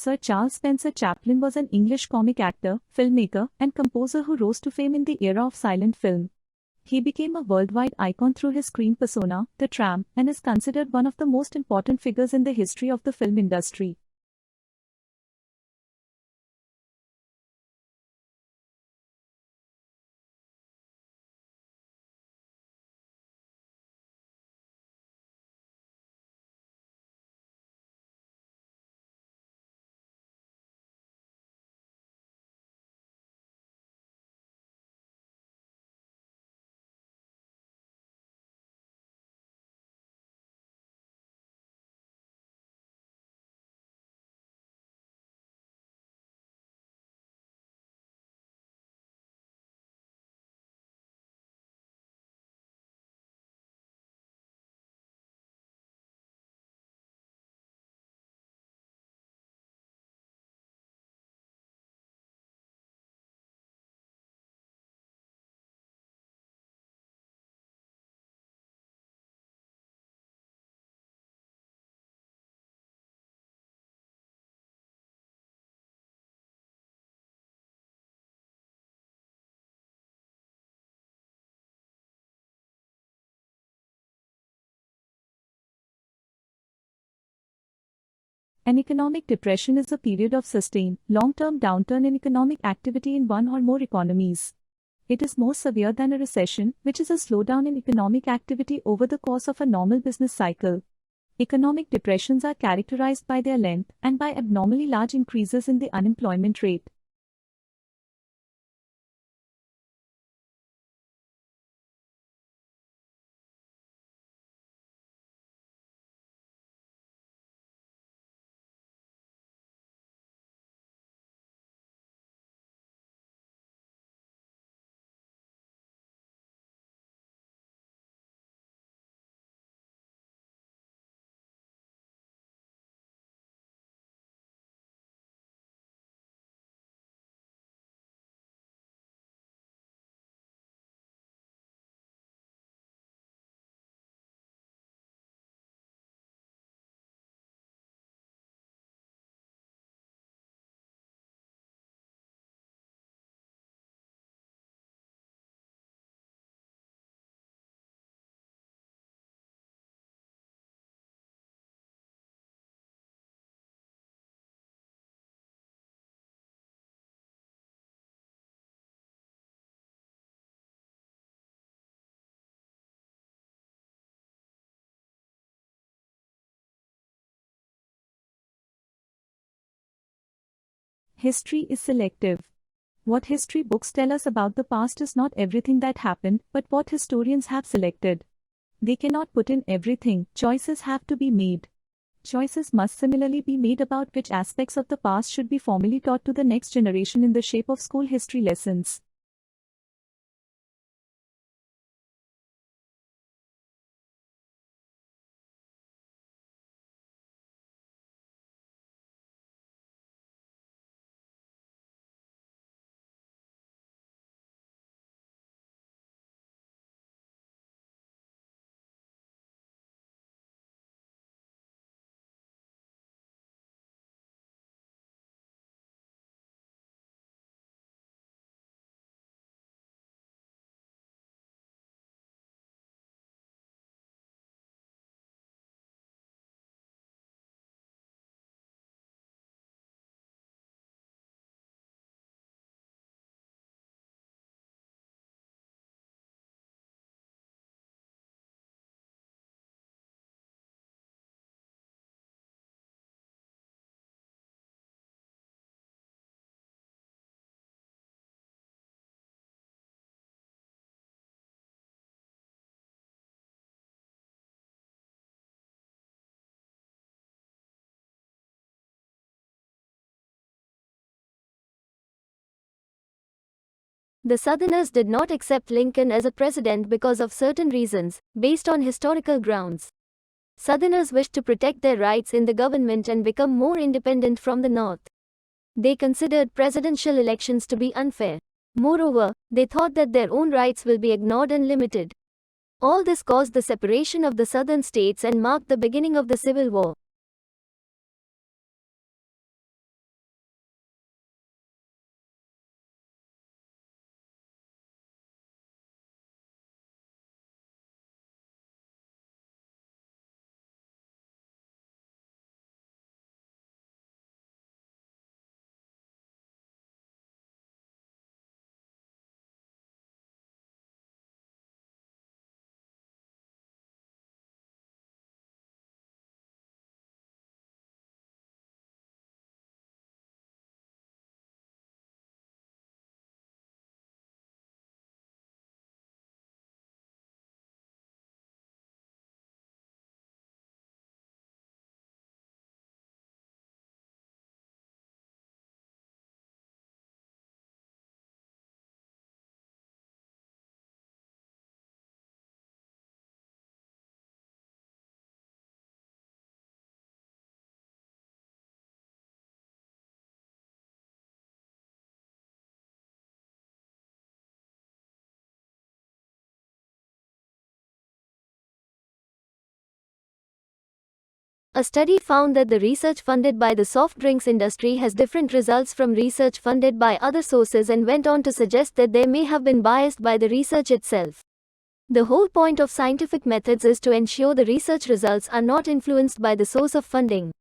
Sir Charles Spencer Chaplin was an English comic actor, filmmaker, and composer who rose to fame in the era of silent film. He became a worldwide icon through his screen persona, the Tramp, and is considered one of the most important figures in the history of the film industry. An economic depression is a period of sustained, long-term downturn in economic activity in one or more economies. It is more severe than a recession, which is a slowdown in economic activity over the course of a normal business cycle. Economic depressions are characterized by their length and by abnormally large increases in the unemployment rate. History is selective. What history books tell us about the past is not everything that happened, but what historians have selected. They cannot put in everything, choices have to be made. Choices must similarly be made about which aspects of the past should be formally taught to the next generation in the shape of school history lessons. The Southerners did not accept Lincoln as a president because of certain reasons, based on historical grounds. Southerners wished to protect their rights in the government and become more independent from the North. They considered presidential elections to be unfair. Moreover, they thought that their own rights will be ignored and limited. All this caused the separation of the southern states and marked the beginning of the Civil War. A study found that the research funded by the soft drinks industry has different results from research funded by other sources and went on to suggest that they may have been biased by the research itself. The whole point of scientific methods is to ensure the research results are not influenced by the source of funding.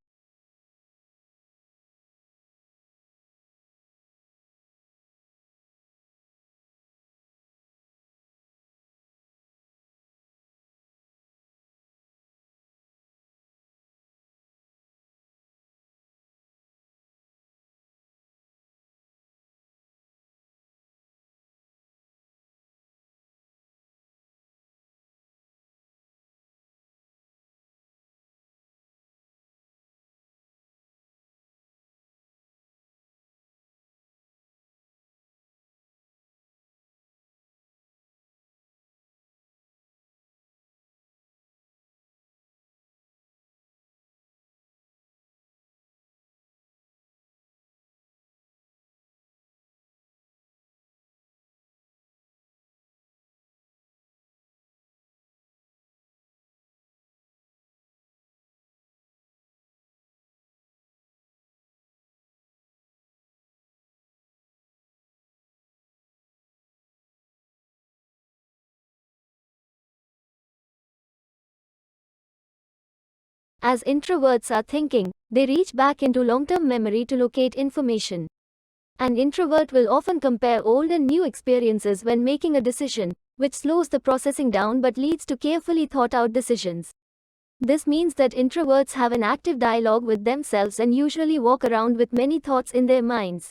As introverts are thinking, they reach back into long-term memory to locate information. An introvert will often compare old and new experiences when making a decision, which slows the processing down but leads to carefully thought-out decisions. This means that introverts have an active dialogue with themselves and usually walk around with many thoughts in their minds.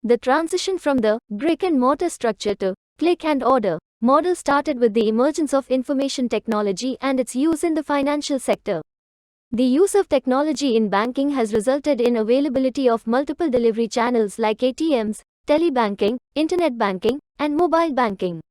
The transition from the brick-and-mortar structure to click-and-order model started with the emergence of information technology and its use in the financial sector. The use of technology in banking has resulted in availability of multiple delivery channels like ATMs, telebanking, internet banking, and mobile banking.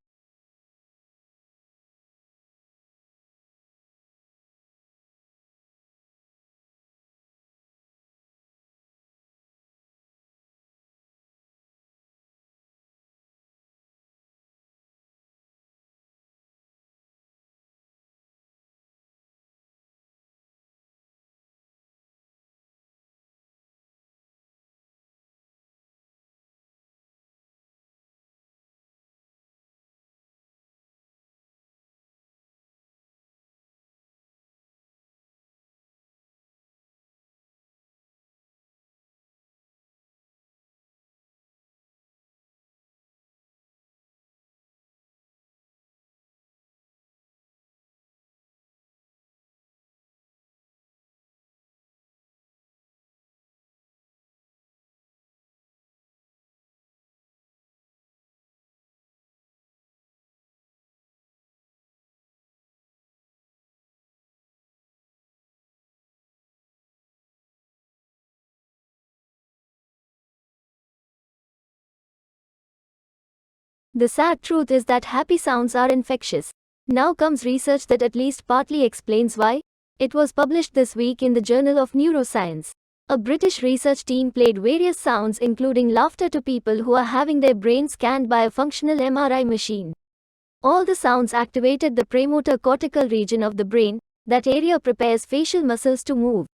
The sad truth is that happy sounds are infectious. Now comes research that at least partly explains why. It was published this week in the Journal of Neuroscience. A British research team played various sounds including laughter to people who are having their brains scanned by a functional MRI machine. All the sounds activated the premotor cortical region of the brain. That area prepares facial muscles to move.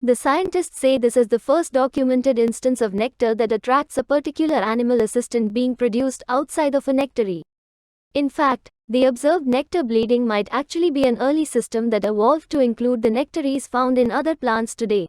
The scientists say this is the first documented instance of nectar that attracts a particular animal assistant being produced outside of a nectary. In fact, the observed nectar bleeding might actually be an early system that evolved to include the nectaries found in other plants today.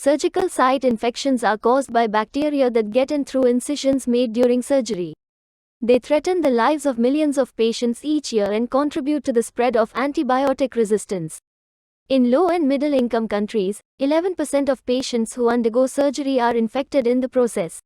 Surgical site infections are caused by bacteria that get in through incisions made during surgery. They threaten the lives of millions of patients each year and contribute to the spread of antibiotic resistance. In low and middle income countries, 11% of patients who undergo surgery are infected in the process.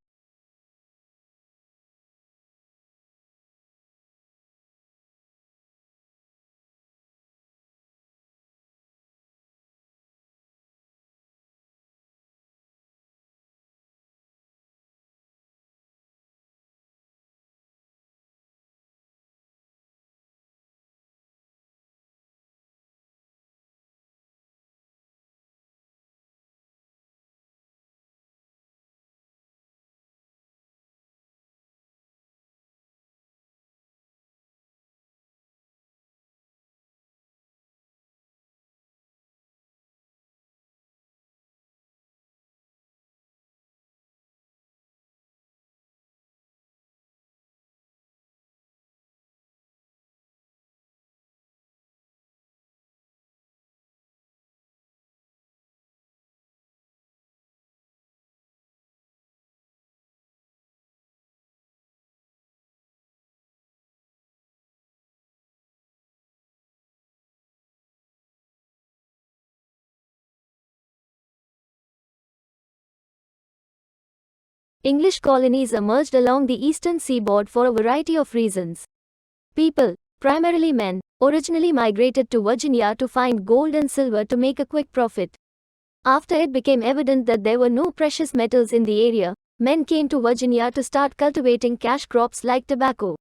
English colonies emerged along the eastern seaboard for a variety of reasons. People, primarily men, originally migrated to Virginia to find gold and silver to make a quick profit. After it became evident that there were no precious metals in the area, men came to Virginia to start cultivating cash crops like tobacco.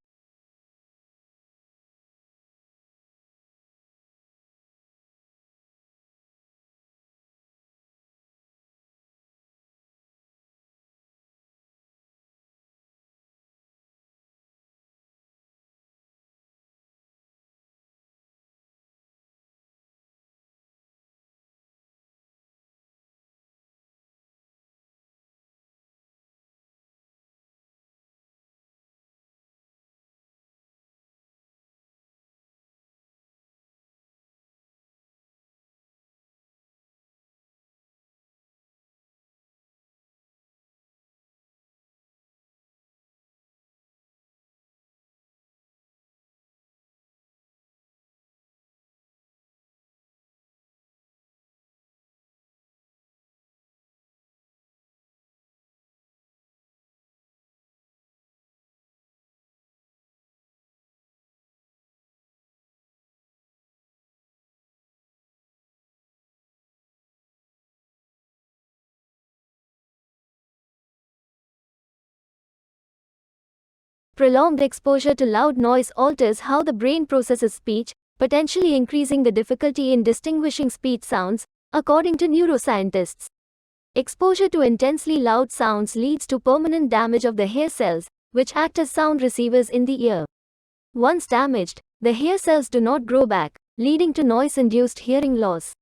Prolonged exposure to loud noise alters how the brain processes speech, potentially increasing the difficulty in distinguishing speech sounds, according to neuroscientists. Exposure to intensely loud sounds leads to permanent damage of the hair cells, which act as sound receivers in the ear. Once damaged, the hair cells do not grow back, leading to noise-induced hearing loss.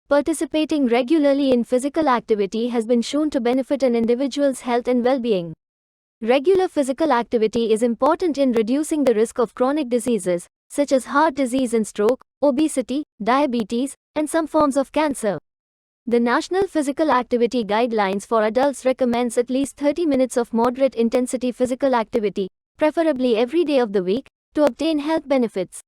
Participating regularly in physical activity has been shown to benefit an individual's health and well-being. Regular physical activity is important in reducing the risk of chronic diseases, such as heart disease and stroke, obesity, diabetes, and some forms of cancer. The National Physical Activity Guidelines for Adults recommends at least 30 minutes of moderate intensity physical activity, preferably every day of the week, to obtain health benefits.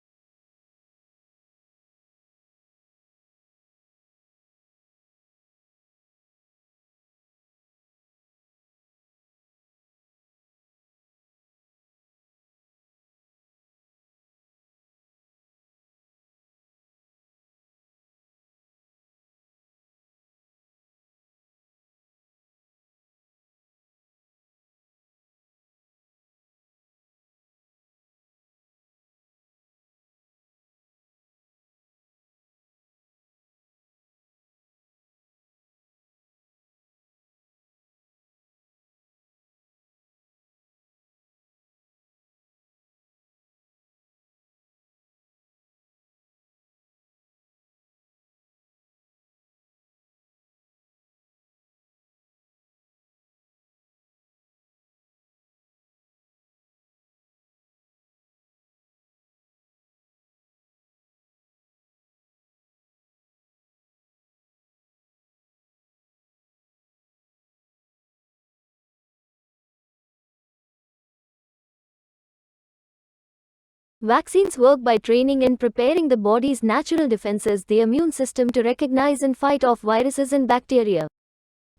Vaccines work by training and preparing the body's natural defenses, the immune system, to recognize and fight off viruses and bacteria.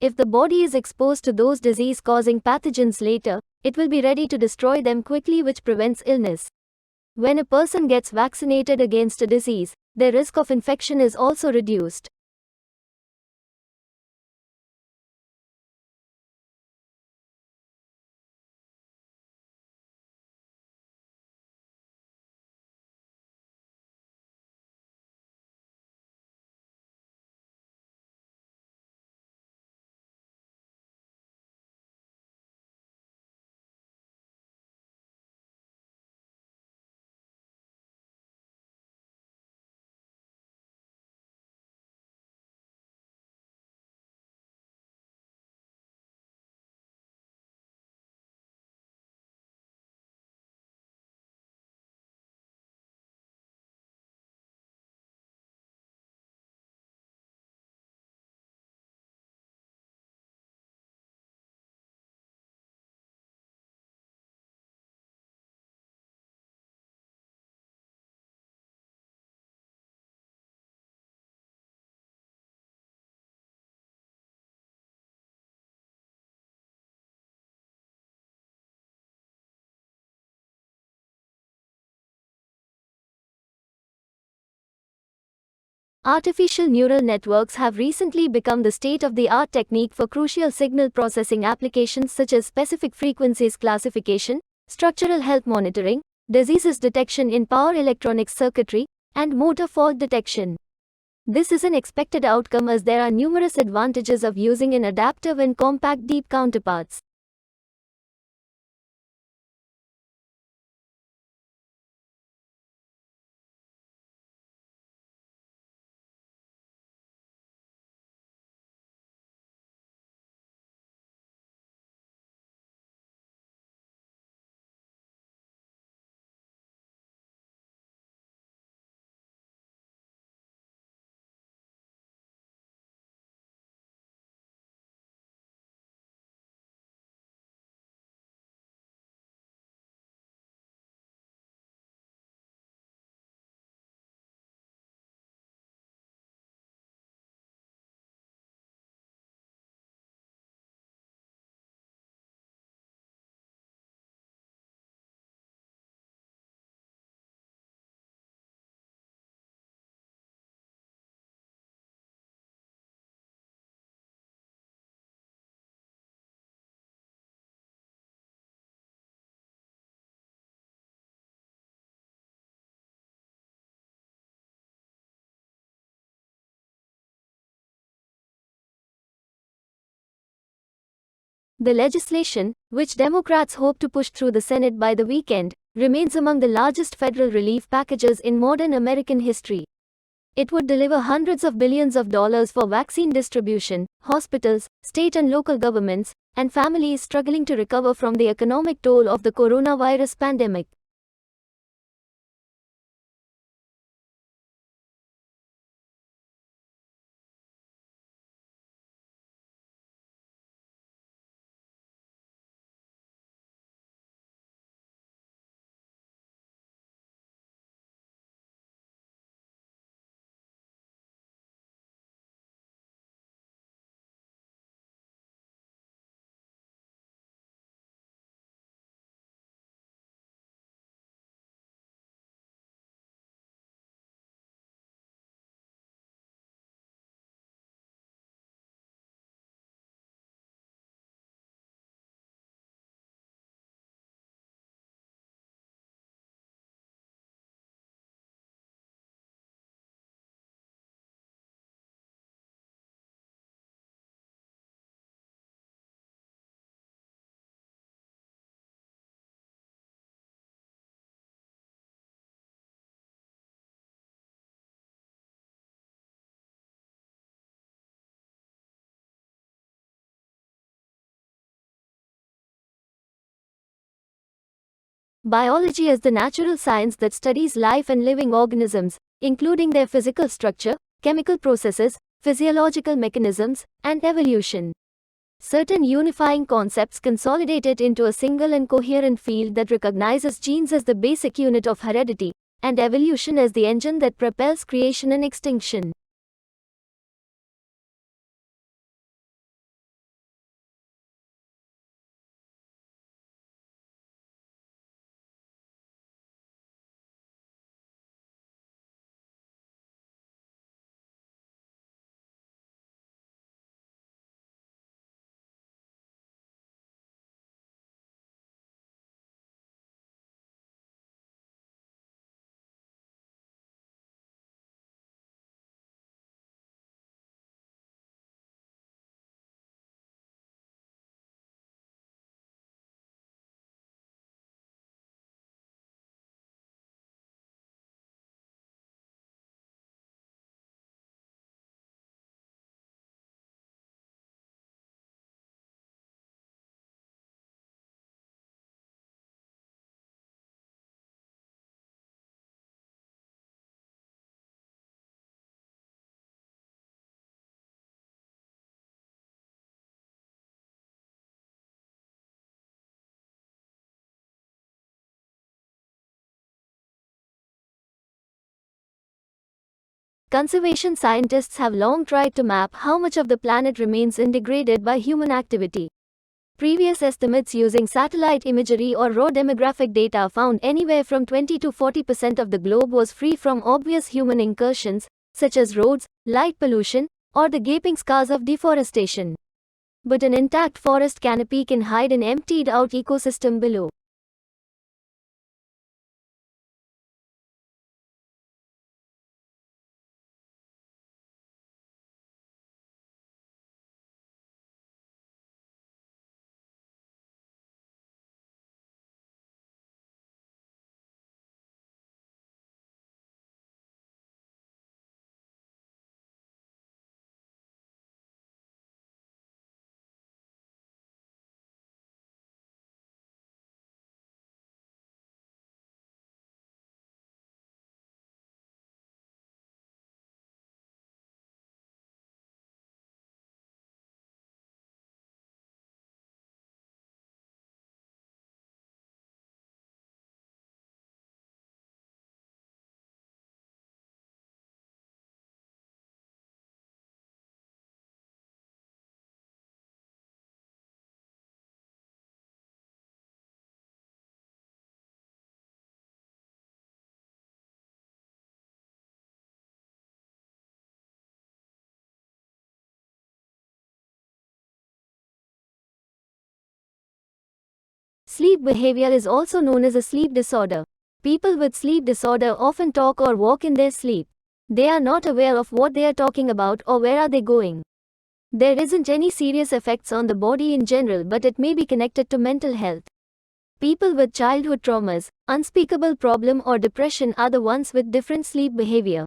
If the body is exposed to those disease-causing pathogens later, it will be ready to destroy them quickly, which prevents illness. When a person gets vaccinated against a disease, their risk of infection is also reduced. Artificial neural networks have recently become the state-of-the-art technique for crucial signal processing applications such as specific frequencies classification, structural health monitoring, diseases detection in power electronics circuitry, and motor fault detection. This is an expected outcome as there are numerous advantages of using an adaptive and compact deep counterparts. The legislation, which Democrats hope to push through the Senate by the weekend, remains among the largest federal relief packages in modern American history. It would deliver hundreds of billions of dollars for vaccine distribution, hospitals, state and local governments, and families struggling to recover from the economic toll of the coronavirus pandemic. Biology is the natural science that studies life and living organisms, including their physical structure, chemical processes, physiological mechanisms, and evolution. Certain unifying concepts consolidate it into a single and coherent field that recognizes genes as the basic unit of heredity, and evolution as the engine that propels creation and extinction. Conservation scientists have long tried to map how much of the planet remains undegraded by human activity. Previous estimates using satellite imagery or raw demographic data found anywhere from 20 to 40% of the globe was free from obvious human incursions, such as roads, light pollution, or the gaping scars of deforestation. But an intact forest canopy can hide an emptied-out ecosystem below. Sleep behavior is also known as a sleep disorder. People with sleep disorder often talk or walk in their sleep. They are not aware of what they are talking about or where are they going. There isn't any serious effects on the body in general, but it may be connected to mental health. People with childhood traumas, unspeakable problem or depression are the ones with different sleep behavior.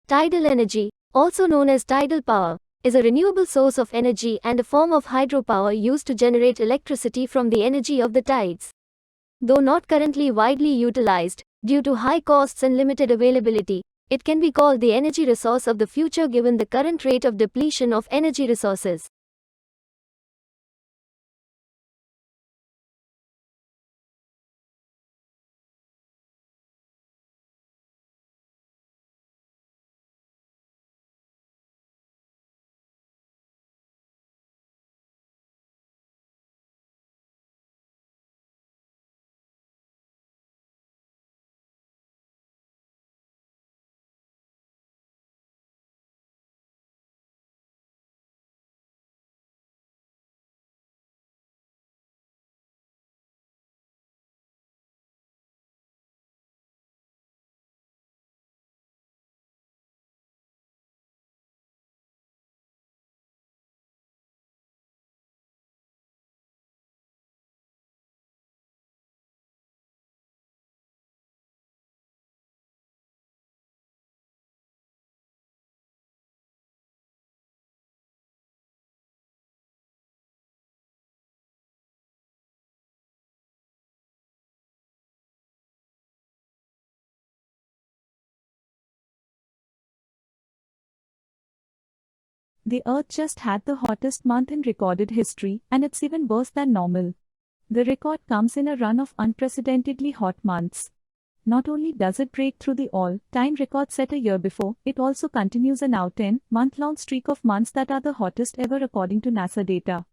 Tidal energy, also known as tidal power, is a renewable source of energy and a form of hydropower used to generate electricity from the energy of the tides. Though not currently widely utilized, due to high costs and limited availability, it can be called the energy resource of the future given the current rate of depletion of energy resources. The Earth just had the hottest month in recorded history, and it's even worse than normal. The record comes in a run of unprecedentedly hot months. Not only does it break through the all-time record set a year before, it also continues a now 10-month-long streak of months that are the hottest ever according to NASA data.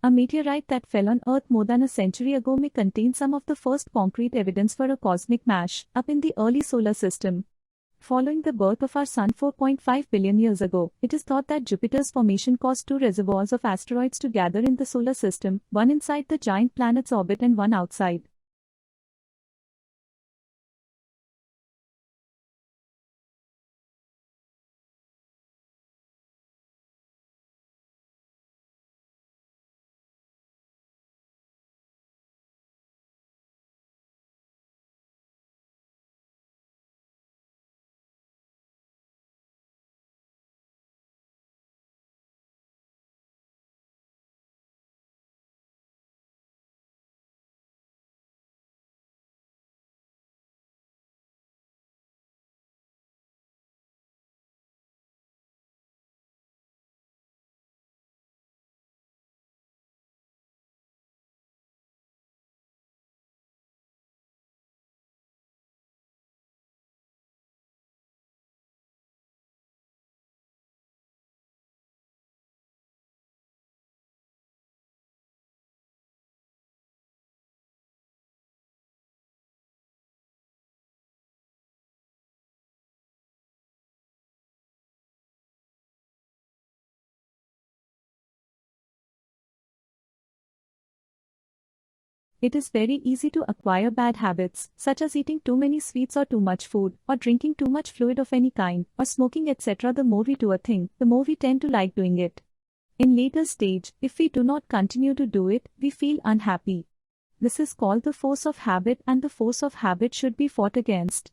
A meteorite that fell on Earth more than a century ago may contain some of the first concrete evidence for a cosmic mash-up in the early solar system. Following the birth of our Sun 4.5 billion years ago, it is thought that Jupiter's formation caused two reservoirs of asteroids to gather in the solar system, one inside the giant planet's orbit and one outside. It is very easy to acquire bad habits, such as eating too many sweets or too much food, or drinking too much fluid of any kind, or smoking etc. The more we do a thing, the more we tend to like doing it. In later stage, if we do not continue to do it, we feel unhappy. This is called the force of habit, and the force of habit should be fought against.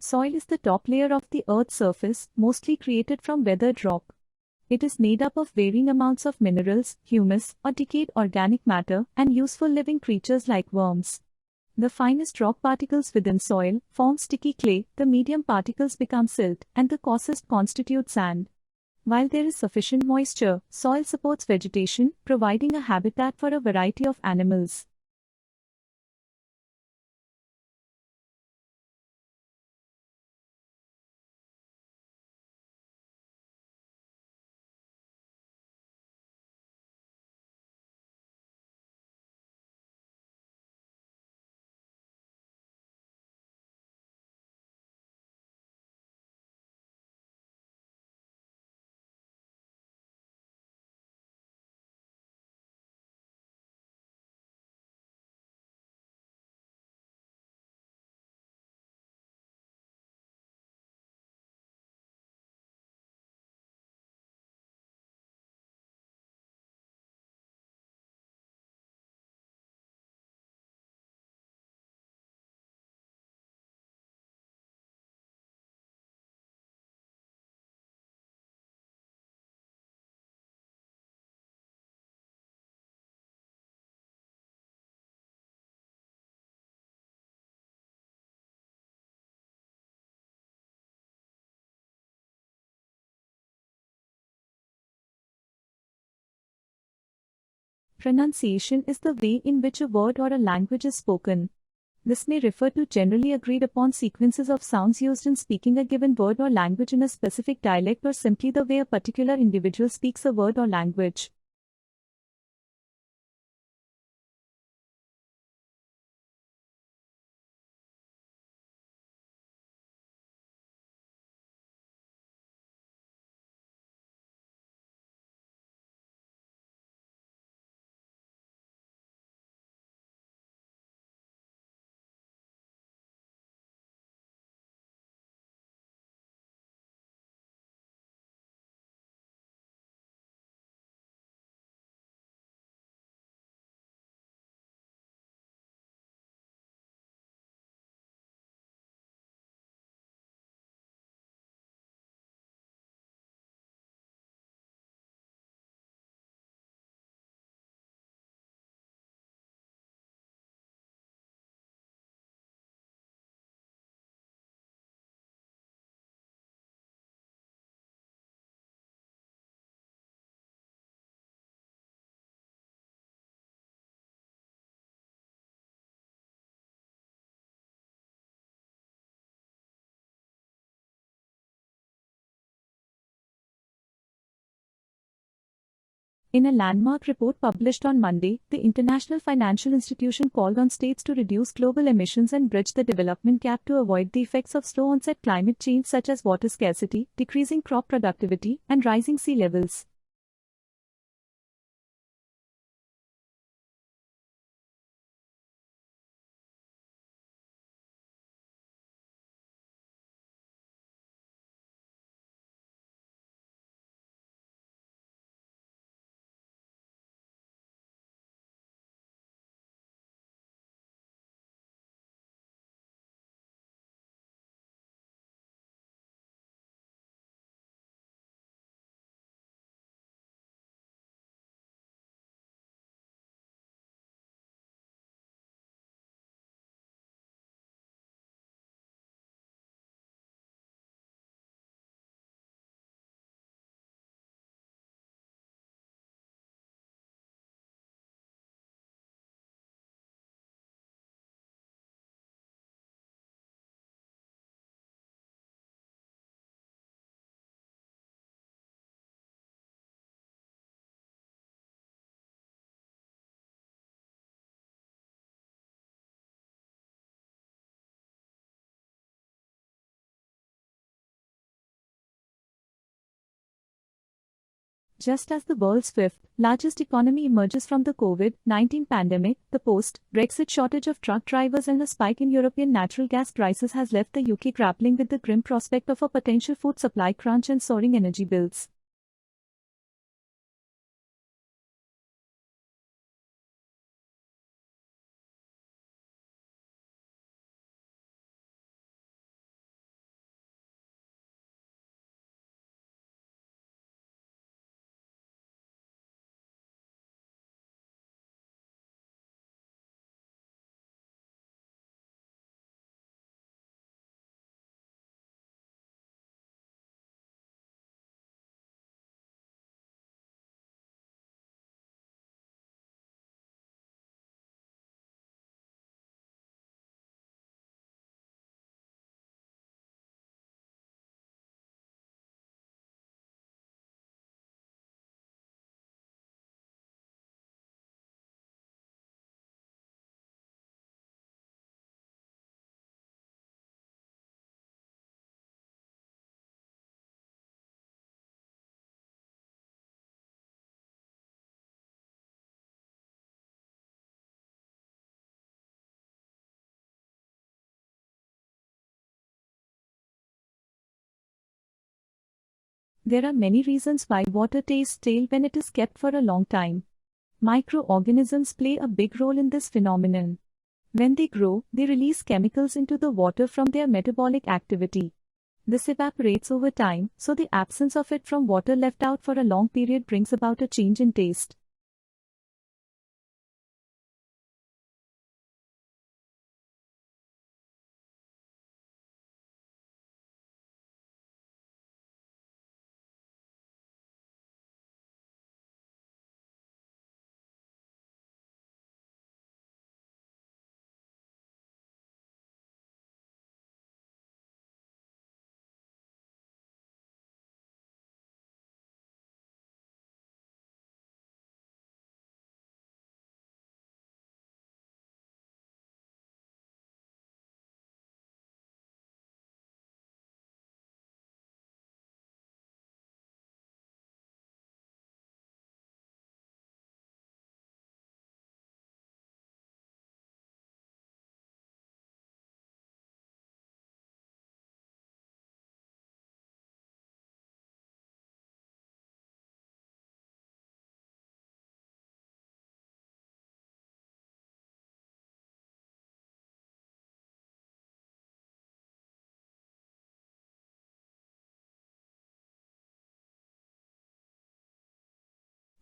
Soil is the top layer of the Earth's surface, mostly created from weathered rock. It is made up of varying amounts of minerals, humus, or decayed organic matter, and useful living creatures like worms. The finest rock particles within soil form sticky clay, the medium particles become silt, and the coarsest constitute sand. While there is sufficient moisture, soil supports vegetation, providing a habitat for a variety of animals. Pronunciation is the way in which a word or a language is spoken. This may refer to generally agreed upon sequences of sounds used in speaking a given word or language in a specific dialect, or simply the way a particular individual speaks a word or language. In a landmark report published on Monday, the International Financial Institution called on states to reduce global emissions and bridge the development gap to avoid the effects of slow-onset climate change such as water scarcity, decreasing crop productivity, and rising sea levels. Just as the world's fifth largest economy emerges from the COVID-19 pandemic, the post-Brexit shortage of truck drivers and the spike in European natural gas prices has left the UK grappling with the grim prospect of a potential food supply crunch and soaring energy bills. There are many reasons why water tastes stale when it is kept for a long time. Microorganisms play a big role in this phenomenon. When they grow, they release chemicals into the water from their metabolic activity. This evaporates over time, so the absence of it from water left out for a long period brings about a change in taste.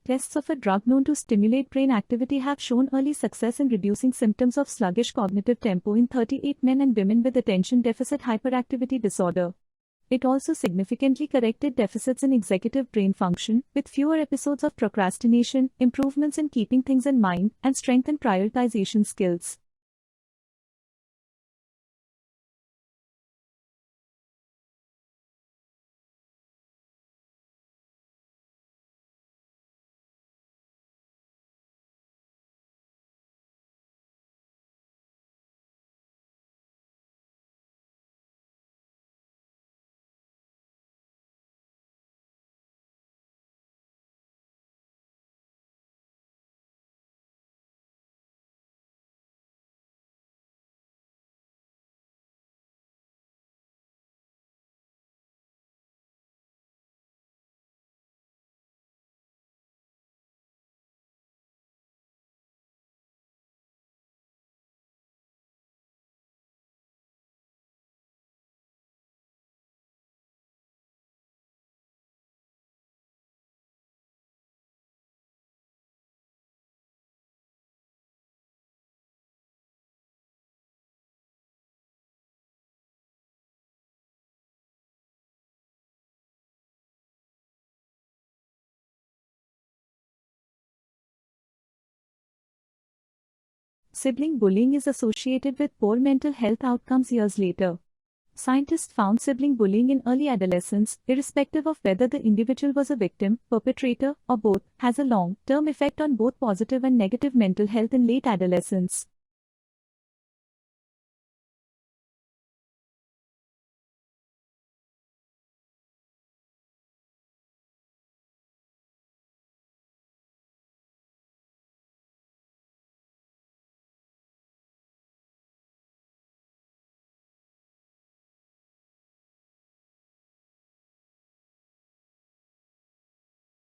Tests of a drug known to stimulate brain activity have shown early success in reducing symptoms of sluggish cognitive tempo in 38 men and women with attention deficit hyperactivity disorder. It also significantly corrected deficits in executive brain function, with fewer episodes of procrastination, improvements in keeping things in mind, and strengthened prioritization skills. Sibling bullying is associated with poor mental health outcomes years later. Scientists found sibling bullying in early adolescence, irrespective of whether the individual was a victim, perpetrator, or both, has a long-term effect on both positive and negative mental health in late adolescence.